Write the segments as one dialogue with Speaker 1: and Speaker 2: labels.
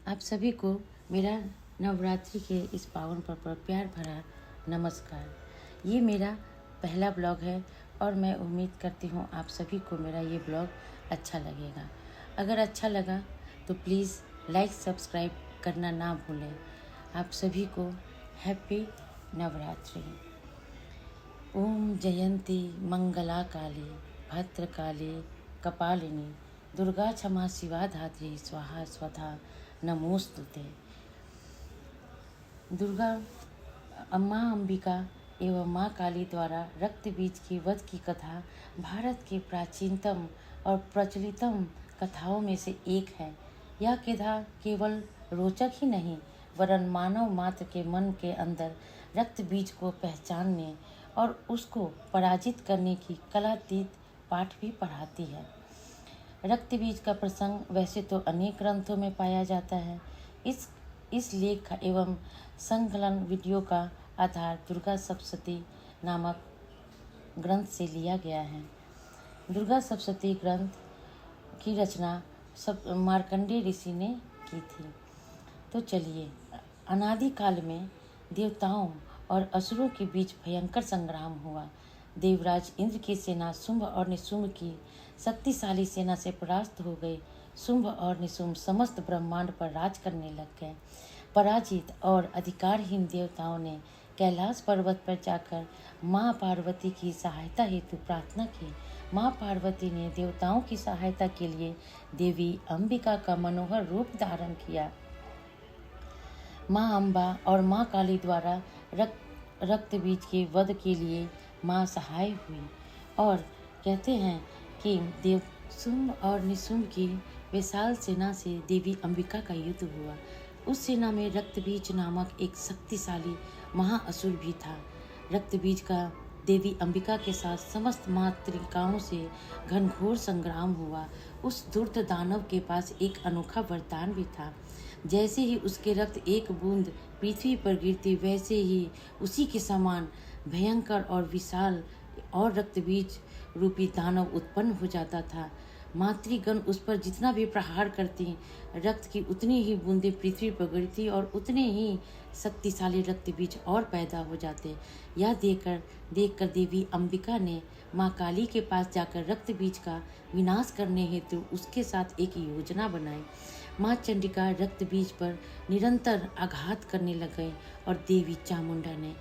Speaker 1: आप सभी को मेरा नवरात्रि के इस पावन पर्व पर प्यार भरा नमस्कार। ये मेरा पहला ब्लॉग है और मैं उम्मीद करती हूँ आप सभी को मेरा ये ब्लॉग अच्छा लगेगा। अगर अच्छा लगा तो प्लीज़ लाइक सब्सक्राइब करना ना भूलें। आप सभी को हैप्पी नवरात्रि। ओम जयंती मंगला काली भद्रकाली कपालिनी दुर्गा क्षमा शिवा धात्री स्वाहा स्वधा नमोस्तुते। दुर्गा अम्मा अंबिका एवं माँ काली द्वारा रक्त बीज की वध की कथा भारत की प्राचीनतम और प्रचलितम कथाओं में से एक है। यह कथा केवल रोचक ही नहीं वरन मानव मात्र के मन के अंदर रक्त बीज को पहचानने और उसको पराजित करने की कलातीत पाठ भी पढ़ाती है। रक्त बीज का प्रसंग वैसे तो अनेक ग्रंथों में पाया जाता है। इस लेख एवं संकलन वीडियो का आधार दुर्गा सप्तशती नामक ग्रंथ से लिया गया है। दुर्गा सप्तशती ग्रंथ की रचना मार्कंडेय ऋषि ने की थी। तो चलिए, अनादि काल में देवताओं और असुरों के बीच भयंकर संग्राम हुआ। देवराज इंद्र की सेना शुंभ और निशुंभ की शक्तिशाली सेना से परास्त हो गई। शुंभ और निशुंभ समस्त ब्रह्मांड पर राज करने लग गए। पराजित और अधिकारहीन देवताओं ने कैलाश पर्वत पर जाकर माँ पार्वती की सहायता हेतु प्रार्थना की। माँ पार्वती ने देवताओं की सहायता के लिए देवी अंबिका का मनोहर रूप धारण किया। माँ अम्बा और माँ काली द्वारा रक्त बीज के वध के लिए माँ सहाय हुई और कहते हैं कि देव शुंभ और निशुंभ की विशाल सेना से देवी अंबिका का युद्ध हुआ। उस सेना में रक्त बीज नामक एक शक्तिशाली महाअसुर भी था। रक्त बीज का देवी अंबिका के साथ समस्त मातृकाओं से घनघोर संग्राम हुआ। उस धूर्त दानव के पास एक अनोखा वरदान भी था। जैसे ही उसके रक्त एक बूंद पृथ्वी पर गिरती वैसे ही उसी के समान भयंकर और विशाल और रक्त बीज रूपी दानव उत्पन्न हो जाता था। मातृगण उस पर जितना भी प्रहार करती रक्त की उतनी ही बूंदें पृथ्वी पर गिरती और उतने ही शक्तिशाली रक्त बीज और पैदा हो जाते। यह देखकर देवी अंबिका ने माँ काली के पास जाकर रक्त बीज का विनाश करने हेतु उसके साथ एक योजना बनाई। माँ चंडिका रक्त बीज पर निरंतर आघात करने लग गए और देवी चामुंडा ने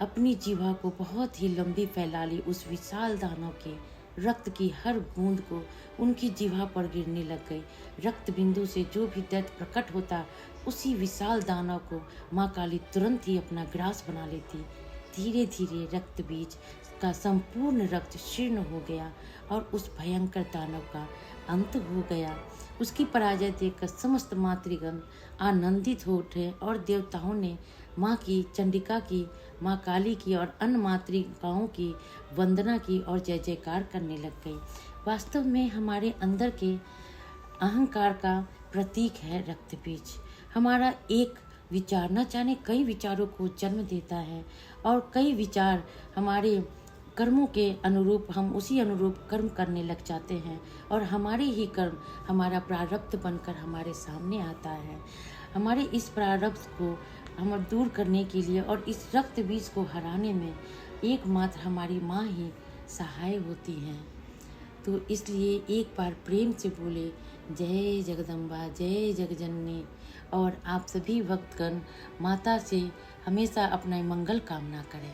Speaker 1: अपनी जीवा को बहुत ही लंबी फैला ली। उस विशाल दानव के रक्त की हर बूंद को उनकी जीवा पर गिरने लग गई। रक्त बिंदु से जो भी दैत्य प्रकट होता उसी विशाल दानव को माँ काली तुरंत ही अपना ग्रास बना लेती। धीरे धीरे रक्त बीज का संपूर्ण रक्त शीर्ण हो गया और उस भयंकर दानव का अंत हो गया। उसकी पराजय देखकर समस्त मातृगण आनंदित हो उठे और देवताओं ने माँ की चंडिका की, माँ काली की और अन्य मातृकाओं की वंदना की और जय जयकार करने लग गई। वास्तव में हमारे अंदर के अहंकार का प्रतीक है रक्त बीज। हमारा एक विचार न जाने कई विचारों को जन्म देता है और कई विचार हमारे कर्मों के अनुरूप हम उसी अनुरूप कर्म करने लग जाते हैं और हमारे ही कर्म हमारा प्रारब्ध बनकर हमारे सामने आता है। हमारे इस प्रारब्ध को हम दूर करने के लिए और इस रक्त बीज को हराने में एकमात्र हमारी माँ ही सहाय होती हैं। तो इसलिए एक बार प्रेम से बोले जय जगदम्बा जय जगजननी। और आप सभी भक्तगण माता से हमेशा अपना मंगल कामना करें।